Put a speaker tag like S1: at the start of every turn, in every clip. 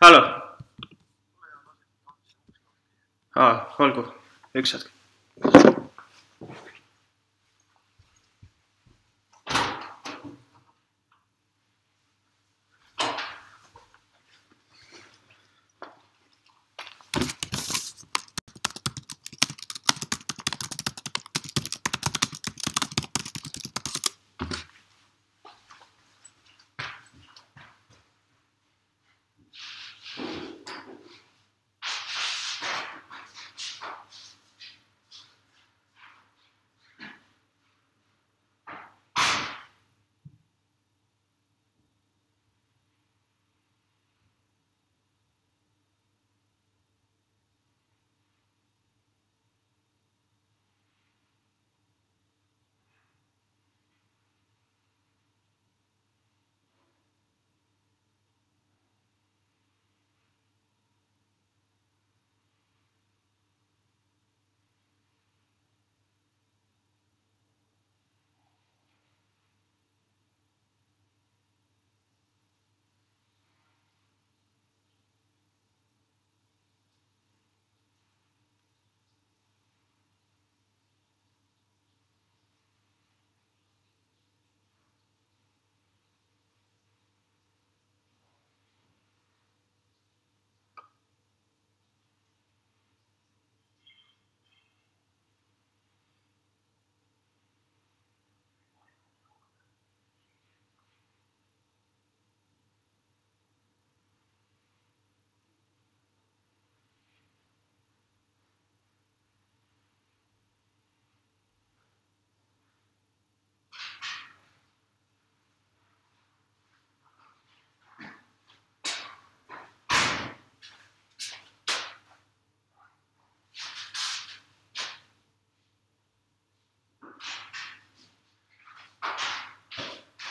S1: Hallo. Olgu, üks hetk.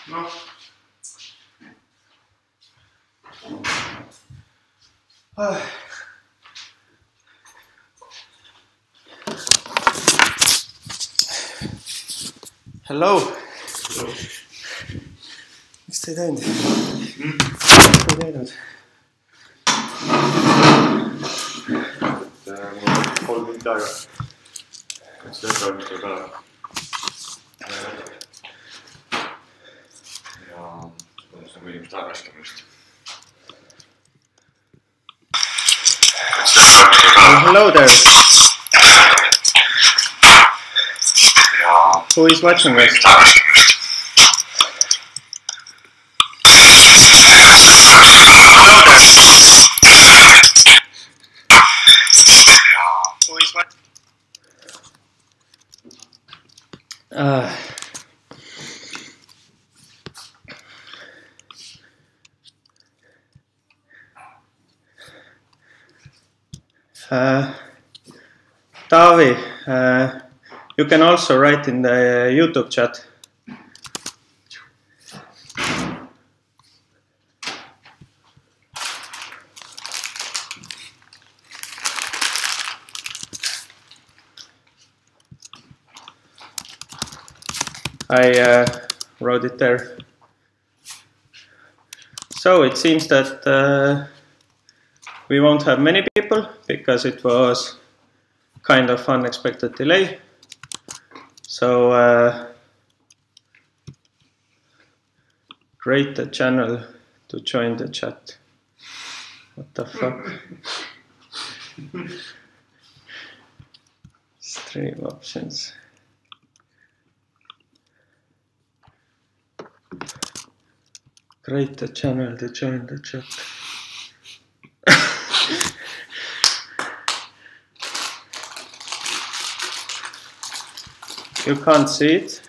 S1: No. Hello. Miks te ei teinud? Miks te ei teinud?
S2: Mul on 3 minutit aega. Et seda ettevalmistada peale. Ja see on inimest aega raskamist.
S1: Hello there. Who is watching this? Who is watching? Taavi, you can also write in the YouTube chat. I wrote it there. So it seems that we won't have many people because it was kind of unexpected delay. So create the channel to join the chat. What the fuck? Stream options. Create the channel to join the chat. You can't see it.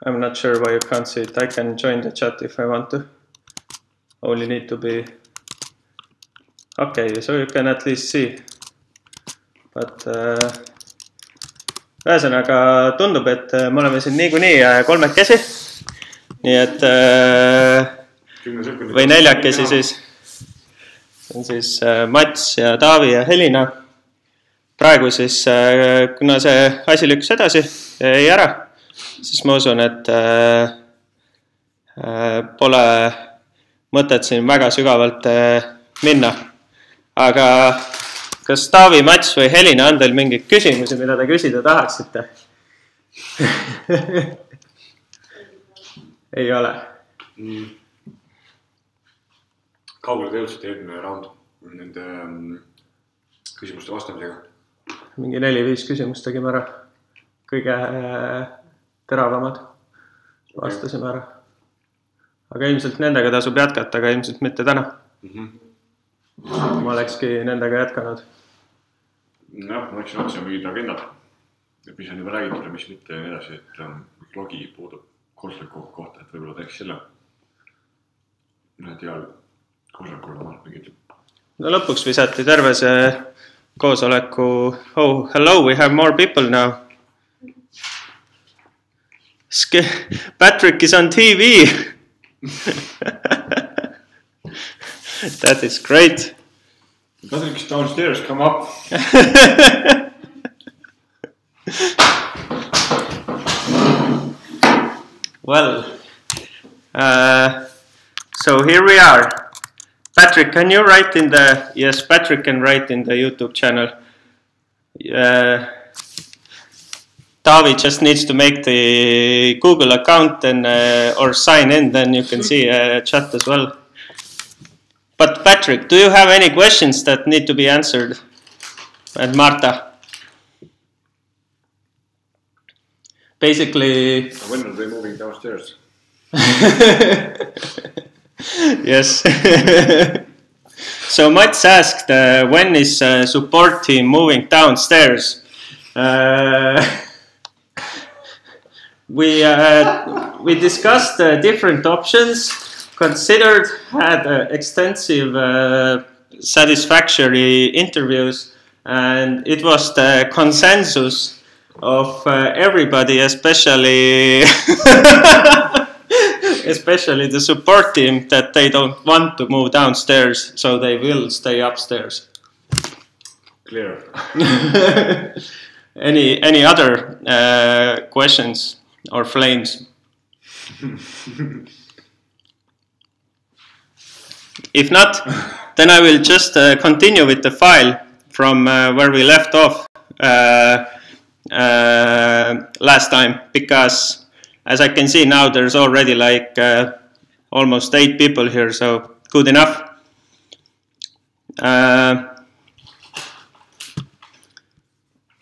S1: I'm not sure why you can't see it. I can join the chat if I want to. Only need to be... Okay, so you can at least see. But ühesõnaga tundub, et me oleme siin niikuinii kolmekesi. nii et või neljakesi siis. On siis Mats ja Taavi ja Helina. Praegu siis, kuna see asi lükkas edasi ja jäi ära, siis ma usun, et pole mõtet siin väga sügavalt minna. Aga kas Taavi, Mats või Helina on teil mingeid küsimusi, mida te küsida tahaksite? Ei ole.
S2: Kaugele te jõudsite eelmine round nende küsimuste vastamisega?
S1: Mingi 4-5 küsimust tegime ära. Kõige teravamad vastasime ära. Aga ilmselt nendega tasub jätkata, aga ilmselt mitte täna. Ma olekski nendega jätkanud.
S2: Jah, ma läksin otsa mingid agendad. Et mis on juba räägitud ja mis mitte ja edasi, et logi puudub koosoleku kohta, et võib-olla teeks selle. Need heal koosolekul on mingid.
S1: No lõpuks visati terve see koosoleku. Oh, hello, we have more people now. Patrick is on TV. That is great.
S2: Patrick is downstairs, come up.
S1: Well, so here we are. Patrick, can you write in the... Yes, Patrick can write in the YouTube channel. Taavi just needs to make the Google account and, or sign in, then you can see chat as well. But Patrick, do you have any questions that need to be answered? And Marta? Basically...
S2: When are they moving downstairs?
S1: Yes. So Mats asked, when is support team moving downstairs? We discussed different options, considered, had extensive satisfactory interviews, and it was the consensus of everybody, especially especially the support team, that they don't want to move downstairs, so they will stay upstairs.
S2: Clear.
S1: Any other questions or flames? If not, then I will just continue with the file from where we left off last time, because as I can see now, there's already like almost 8 people here, so good enough.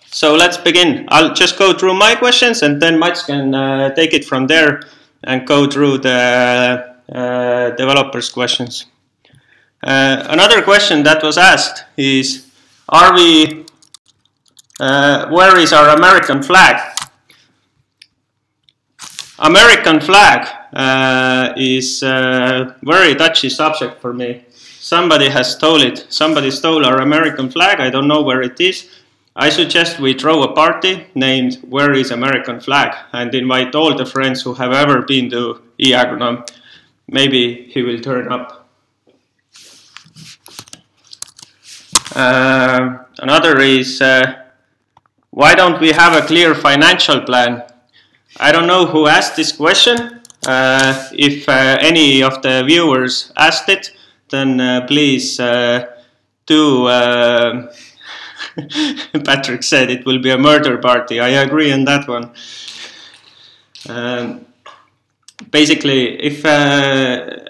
S1: So let's begin. I'll just go through my questions, and then Mats can take it from there and go through the developers' questions. Another question that was asked is, where is our American flag? American flag is a very touchy subject for me. Somebody has stole it. Somebody stole our American flag. I don't know where it is. I suggest we throw a party named Where is American Flag and invite all the friends who have ever been to e-agronom. Maybe he will turn up. Another is, why don't we have a clear financial plan? I don't know who asked this question. If any of the viewers asked it, then please do. Patrick said it will be a murder party. I agree on that one. Basically, if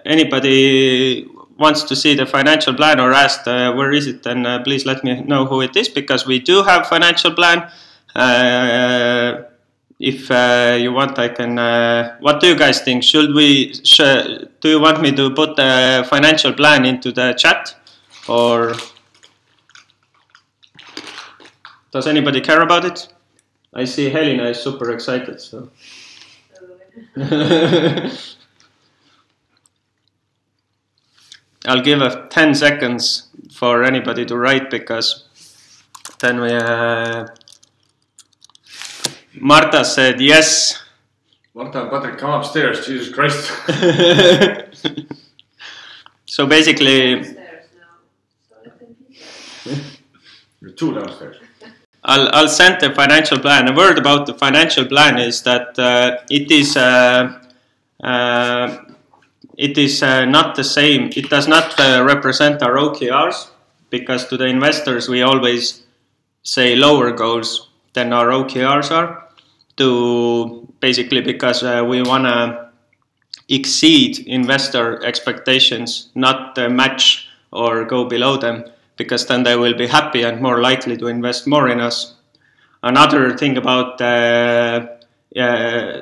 S1: anybody wants to see the financial plan or asked where is it, then please let me know who it is, because we do have financial plan. If you want, I can. What do you guys think? Should we? Do you want me to put the financial plan into the chat, or does anybody care about it? I see Helena is super excited. So. I'll give 10 seconds for anybody to write, because then we. Marta said yes.
S2: One time, Patrick, come upstairs. Jesus Christ.
S1: So basically,
S2: You're two downstairs.
S1: I'll send the financial plan. A word about the financial plan is that it is not the same. It does not represent our OKRs, because to the investors we always say lower goals than our OKRs are. Basically because we want to exceed investor expectations, not match or go below them, because then they will be happy and more likely to invest more in us. Another thing about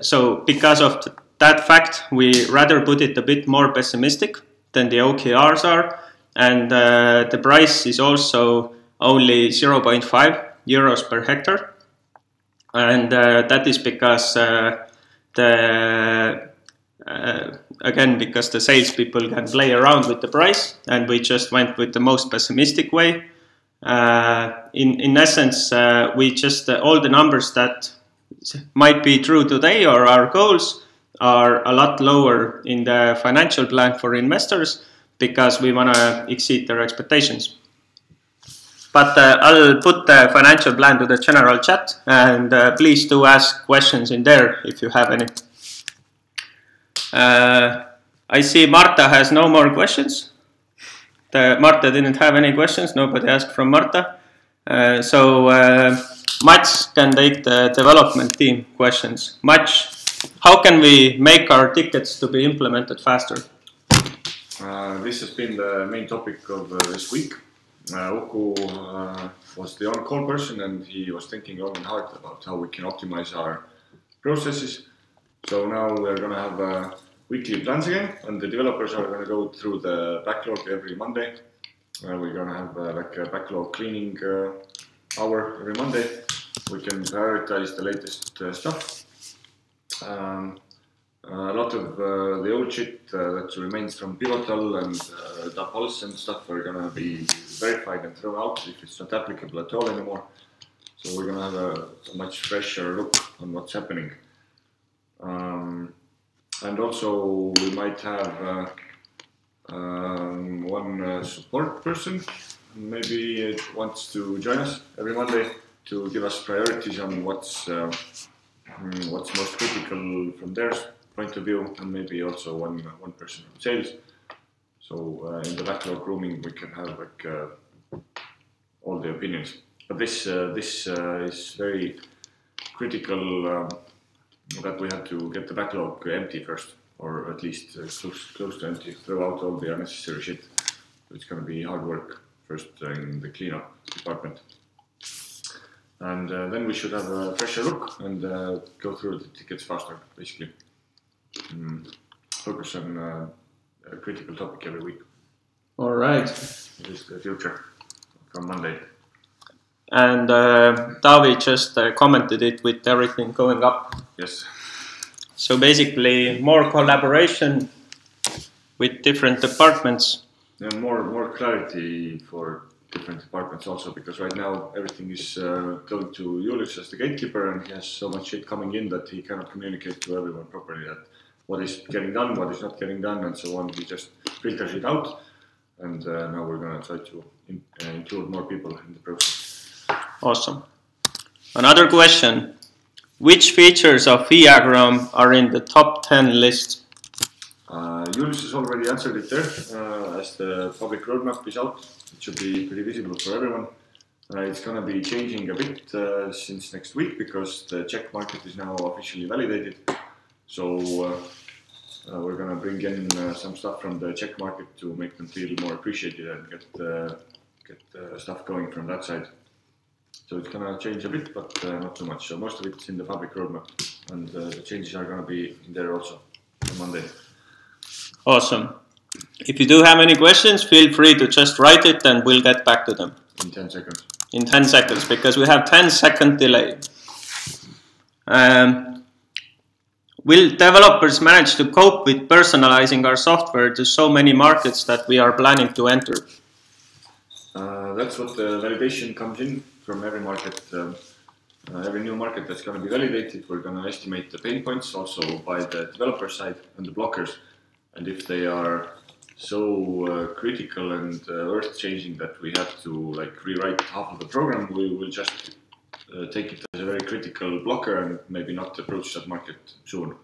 S1: so because of that fact, we rather put it a bit more pessimistic than the OKRs are, and the price is also only 0.5 euros per hectare, and that is because again, because the salespeople can play around with the price, and we just went with the most pessimistic way. In essence, we just all the numbers that might be true today or our goals are a lot lower in the financial plan for investors, because we want to exceed their expectations. But I'll put the financial plan to the general chat, and please do ask questions in there if you have any. I see Marta has no more questions. Marta didn't have any questions. Nobody asked from Marta. So Mats can take the development team questions. Mats, how can we make our tickets to be implemented faster?
S2: This has been the main topic of this week. Uku was the on-call person, and he was thinking long and hard about how we can optimize our processes. So now we're going to have weekly plans again, and the developers are going to go through the backlog every Monday. We're going to have like a backlog cleaning hour every Monday. We can prioritize the latest stuff. A lot of the old shit that remains from Pivotal and Pulse and stuff are going to be verified and thrown out if it's not applicable at all anymore. So we're going to have a much fresher look on what's happening. And also we might have one support person, maybe it wants to join us every Monday to give us priorities on what's most critical from their point of view, and maybe also one person from sales. So in the backlog grooming we can have like all the opinions. But this is very critical that we have to get the backlog empty first, or at least close to empty, throw out all the unnecessary shit. It's going to be hard work first in the cleanup department. And then we should have a fresher look and go through the tickets faster, basically. Focus on a critical topic every week.
S1: All right.
S2: It is the future from Monday.
S1: And Davi just commented it with everything going up.
S2: Yes.
S1: So basically more collaboration with different departments.
S2: And more clarity for different departments also, because right now everything is going to Julius as the gatekeeper, and he has so much shit coming in that he cannot communicate to everyone properly that what is getting done, what is not getting done, and so on. He just filters it out, and now we're going to try to include more people in the process.
S1: Awesome. Another question. Which features of Viagram are in the top 10 list?
S2: Julius has already answered it there. As the public roadmap is out, it should be pretty visible for everyone. It's going to be changing a bit since next week, because the Czech market is now officially validated. So we're going to bring in some stuff from the Czech market to make them feel more appreciated and get stuff going from that side. So it's going to change a bit, but not too much. So most of it's in the public roadmap, and the changes are going to be in there also on Monday.
S1: Awesome. If you do have any questions, feel free to just write it and we'll get back to them.
S2: In 10 seconds.
S1: In 10 seconds, because we have 10-second delay. Will developers manage to cope with personalizing our software to so many markets that we are planning to enter?
S2: That's what the validation comes in from every market. Every new market that's going to be validated, we're going to estimate the pain points also by the developer side and the blockers. And if they are so critical and earth-changing that we have to like rewrite half of the program, we will just take it as a very critical blocker and maybe not approach that market soon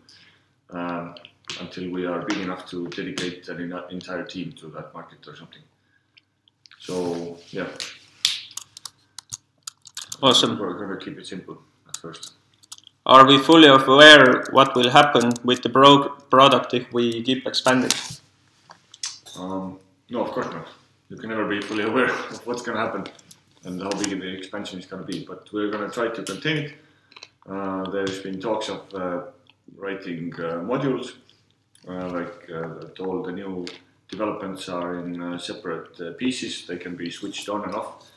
S2: until we are big enough to dedicate an entire team to that market or something. So yeah.
S1: Awesome.
S2: We're going to keep it simple at first.
S1: Are we fully aware what will happen with the product if we keep expanding?
S2: No, of course not. You can never be fully aware of what's going to happen and how big the expansion is going to be. But we're going to try to contain it. There's been talks of writing modules, that all the new developments are in separate pieces. They can be switched on and off.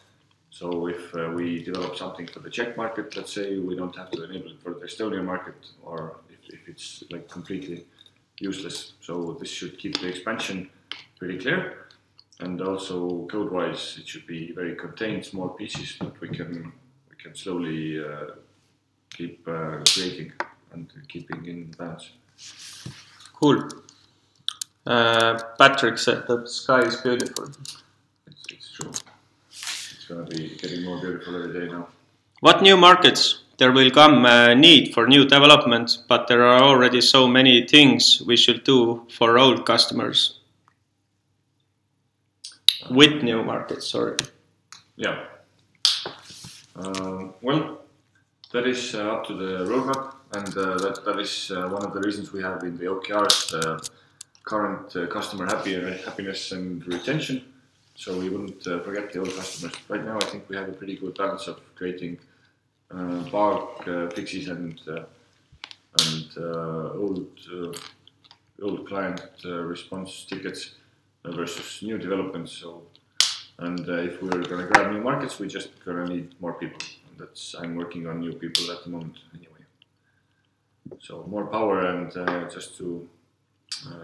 S2: So if we develop something for the Czech market, let's say, we don't have to enable it for the Estonian market, or if it's like completely useless. So this should keep the expansion pretty clear, and also code-wise, it should be very contained, small pieces that we can slowly keep creating and keeping in balance.
S1: Cool. Patrick said that the sky is beautiful.
S2: It's true. It's going to be getting more beautiful every day now.
S1: What new markets? There will come a need for new development, but there are already so many things we should do for old customers. With new markets, sorry.
S2: Yeah. Well, that is up to the roadmap, and that is one of the reasons we have in the OKRs the current customer happiness and retention. So we wouldn't forget the old customers. Right now, I think we have a pretty good balance of creating bug fixes and old client response tickets versus new developments. So, and if we're going to grab new markets, we just going to need more people. And I'm working on new people at the moment anyway. So more power, and just to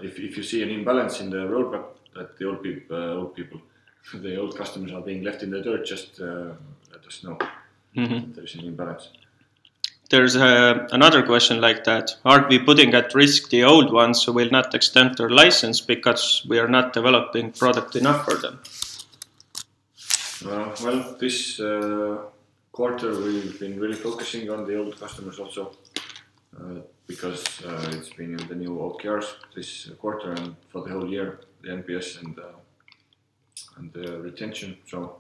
S2: if you see an imbalance in the roadmap that the old people, the old customers are being left in the dirt, just let us know. That there's an imbalance.
S1: There's another question like that. Aren't we putting at risk the old ones who will not extend their license because we are not developing product enough for them?
S2: Well, this quarter we've been really focusing on the old customers also because it's been in the new OKRs this quarter and for the whole year, the NPS and the retention. So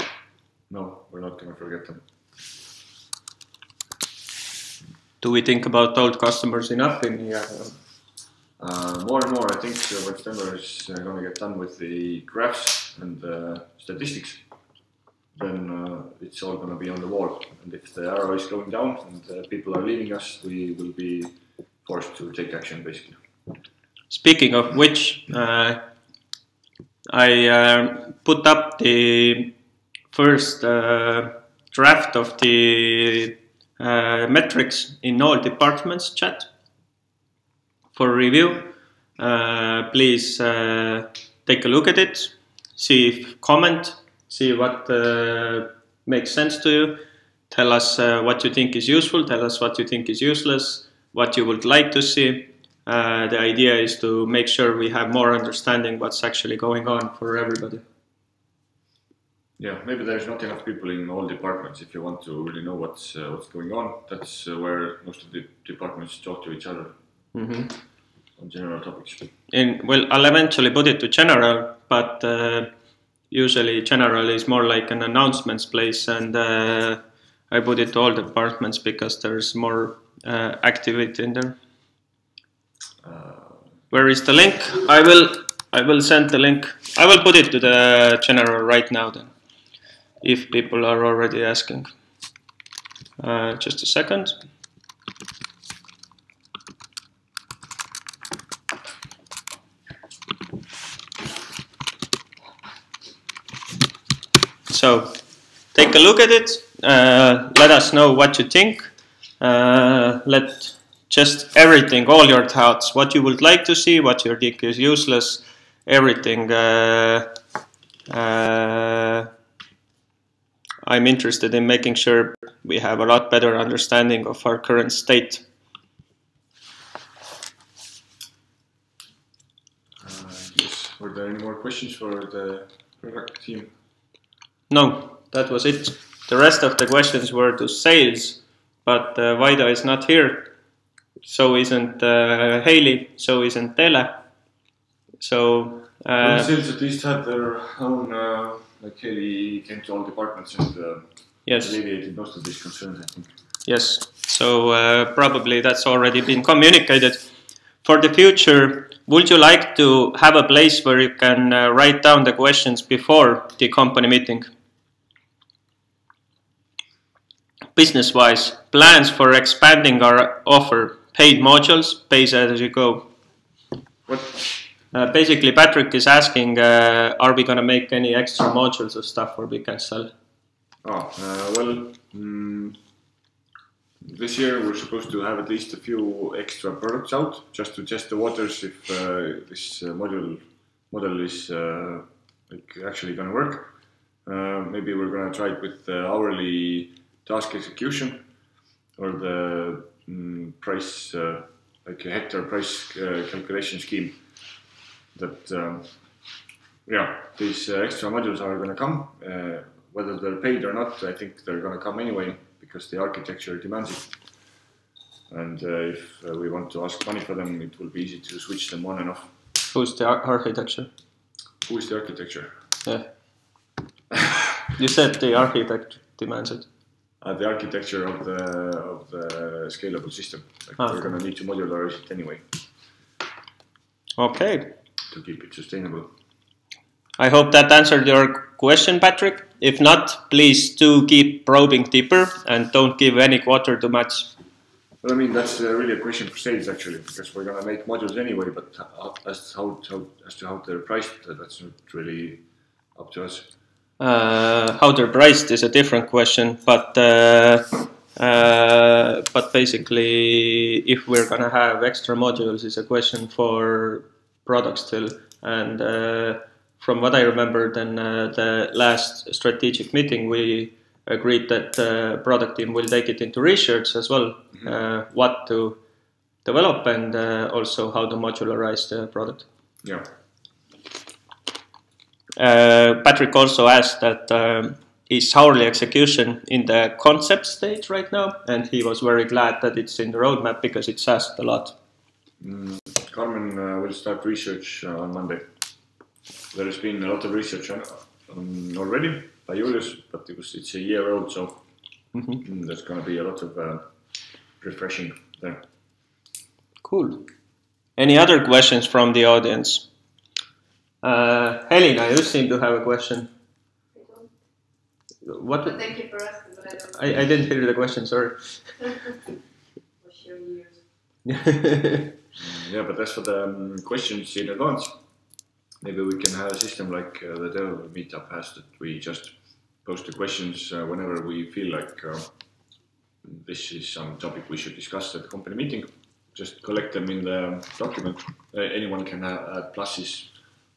S2: no, we're not going to forget them.
S1: Do we think about old customers enough in here?
S2: More and more. I think when Stenver is going to get done with the graphs and statistics, then it's all going to be on the wall. And if the arrow is going down and people are leaving us, we will be forced to take action, basically.
S1: Speaking of which, I put up the first draft of the metrics in all departments chat for review. Please take a look at it, comment, see what makes sense to you, tell us what you think is useful, tell us what you think is useless, what you would like to see. The idea is to make sure we have more understanding what's actually going on for everybody.
S2: Yeah, maybe there's not enough people in all departments. If you want to really know what's going on, that's where most of the departments talk to each other on general topics.
S1: Well, I'll eventually put it to general, but usually general is more like an announcements place, and I put it to all departments because there's more activity in there. Where is the link? I will send the link. I will put it to the general right now then, if people are already asking. Just a second. So take a look at it. Let us know what you think. Let just everything, all your thoughts, what you would like to see, what you think is useless, everything. I'm interested in making sure we have a lot better understanding of our current state.
S2: Yes. Were there any more questions for the product team?
S1: No, that was it. The rest of the questions were to sales, but Vaida is not here. So isn't Hailey, so isn't Tele. So
S2: sales at least had their own, like Hailey came to all departments and
S1: yes,
S2: alleviated most of these concerns, I think.
S1: Yes, so probably that's already been communicated. For the future, would you like to have a place where you can write down the questions before the company meeting? Business-wise, plans for expanding our offer, paid modules, pay as you go.
S2: What?
S1: Basically, Patrick is asking, are we going to make any extra modules of stuff or we can sell?
S2: This year we're supposed to have at least a few extra products out, just to test the waters if this model is actually going to work. Maybe we're going to try it with the hourly task execution or the price, like a hectare price calculation scheme. That these extra modules are going to come. Whether they're paid or not, I think they're going to come anyway, because the architecture demands it. And if we want to ask money for them, it will be easy to switch them on and off.
S1: Who's the architecture?
S2: Who is the architecture?
S1: Yeah. You said the architect demands it.
S2: The architecture of the scalable system. We're going to need to modularize it anyway.
S1: Okay.
S2: To keep it sustainable.
S1: I hope that answered your question, Patrick. If not, please do keep probing deeper and don't give any quarter too much.
S2: Well, I mean, that's really a question for sales, actually, because we're going to make modules anyway, but as to how they're priced, that's not really up to us.
S1: How they're priced is a different question, but basically, if we're going to have extra modules, is a question for product still. And from what I remember, then the last strategic meeting, we agreed that the product team will take it into research as well, what to develop and also how to modularize the product.
S2: Yeah.
S1: Patrick also asked that is hourly execution in the concept stage right now, and he was very glad that it's in the roadmap because it's asked a lot.
S2: Carmen will start research on Monday. There has been a lot of research on already by Julius, but it's a year old, so there's going to be a lot of refreshing there.
S1: Cool. Any other questions from the audience? Helena, you seem to have a question.
S3: I don't.
S1: What?
S3: But thank you for asking, but I don't.
S1: I didn't hear the question, sorry.
S3: For sure years.
S2: Yeah, but as for the questions in advance, maybe we can have a system like the Dev meetup has, that we just post the questions whenever we feel like this is some topic we should discuss at the company meeting. Just collect them in the document. Anyone can add pluses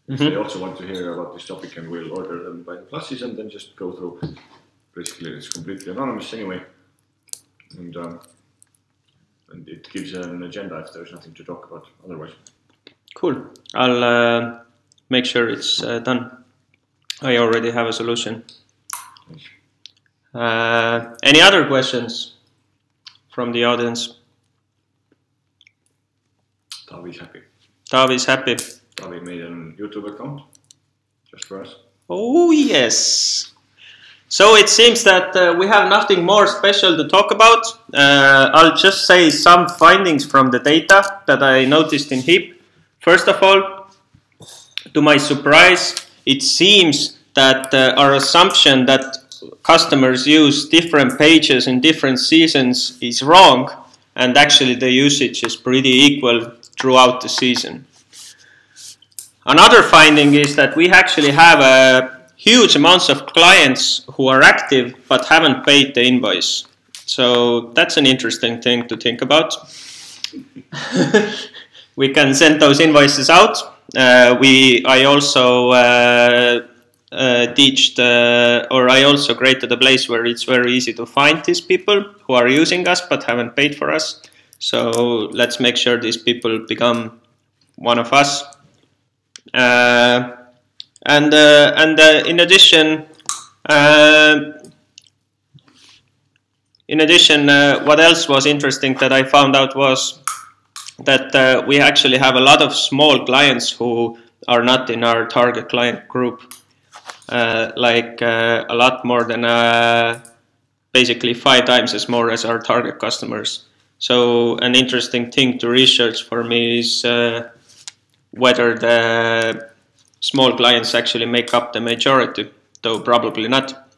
S2: if they also want to hear about this topic, and we'll order them by the pluses and then just go through. Basically, it's completely anonymous anyway, and it gives an agenda if there's nothing to talk about otherwise.
S1: Cool. I'll make sure it's done. I already have a solution. Any other questions from the audience?
S2: Taavi's happy.
S1: Taavi's happy.
S2: Taavi made a YouTube account just for us.
S1: Oh, yes. So it seems that we have nothing more special to talk about. I'll just say some findings from the data that I noticed in HEAP. First of all, to my surprise, it seems that our assumption that customers use different pages in different seasons is wrong, and actually the usage is pretty equal throughout the season. Another finding is that we actually have huge amounts of clients who are active but haven't paid the invoice. So that's an interesting thing to think about. We can send those invoices out. I also I also created a place where it's very easy to find these people who are using us but haven't paid for us. So let's make sure these people become one of us. And in addition, what else was interesting that I found out was that we actually have a lot of small clients who are not in our target client group, a lot more than basically 5 times as more as our target customers. So an interesting thing to research for me is whether the small clients actually make up the majority, though probably not.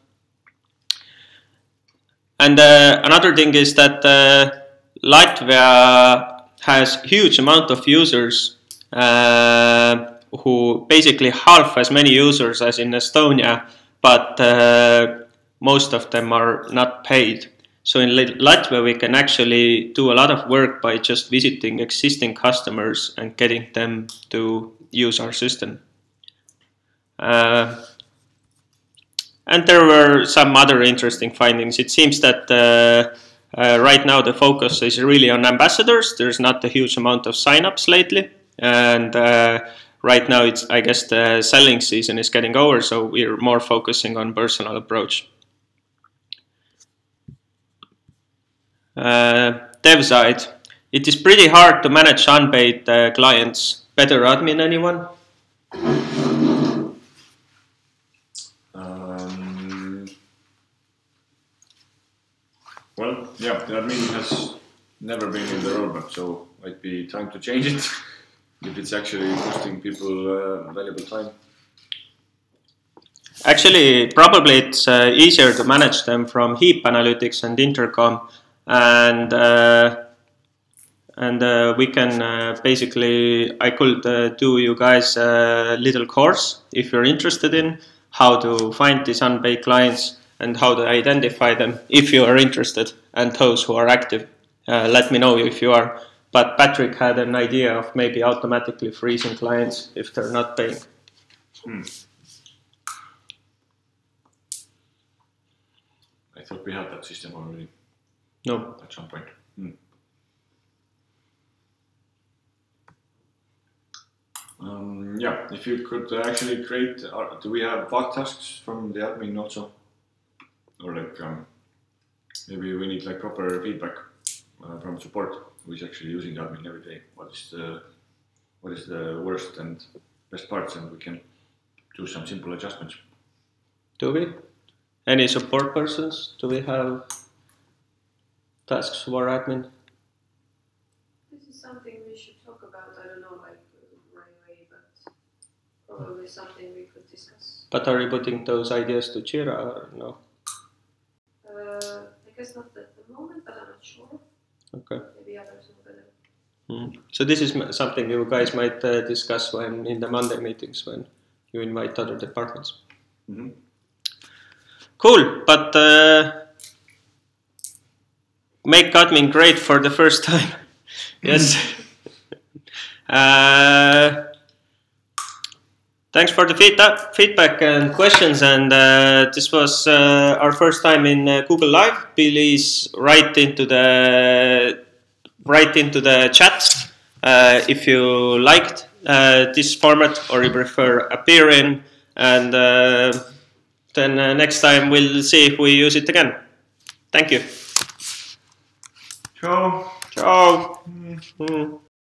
S1: And another thing is that Latvia has huge amount of users who basically half as many users as in Estonia, but most of them are not paid. So in Latvia we can actually do a lot of work by just visiting existing customers and getting them to use our system. And there were some other interesting findings. It seems that right now the focus is really on ambassadors. There's not a huge amount of signups lately, and right now I guess the selling season is getting over, so we're more focusing on personal approach. Dev side, it is pretty hard to manage unpaid clients. Better admin, anyone?
S2: Well, yeah, the admin has never been in the roadmap, so might be time to change it if it's actually costing people valuable time.
S1: Actually, probably it's easier to manage them from heap analytics and intercom, and we can basically, I could do you guys a little course if you're interested in how to find these unpaid clients and how to identify them if you are interested, and those who are active. Let me know if you are. But Patrick had an idea of maybe automatically freezing clients if they're not paying.
S2: I thought we had that system already.
S1: No.
S2: At some point. Yeah, if you could actually create, do we have bug tasks from the admin also? Or like maybe we need like proper feedback from support who is actually using the admin every day. What is the worst and best parts, and we can do some simple adjustments.
S1: Do we? Any support persons? Do we have tasks for admin?
S3: This is something we should talk about. I don't know, like right away, but probably something we could discuss.
S1: But are you putting those ideas to Jira or no?
S3: I guess not at the moment, but I'm not sure.
S1: Okay.
S3: Maybe others know better.
S1: So this is something you guys might discuss when in the Monday meetings when you invite other departments. Cool, but make admin great for the first time. Yes. Thanks for the feedback and questions. And this was our first time in Google Live. Please write into the chat if you liked this format or you prefer appear in. And then next time we'll see if we use it again. Thank you.
S2: Ciao.
S1: Ciao.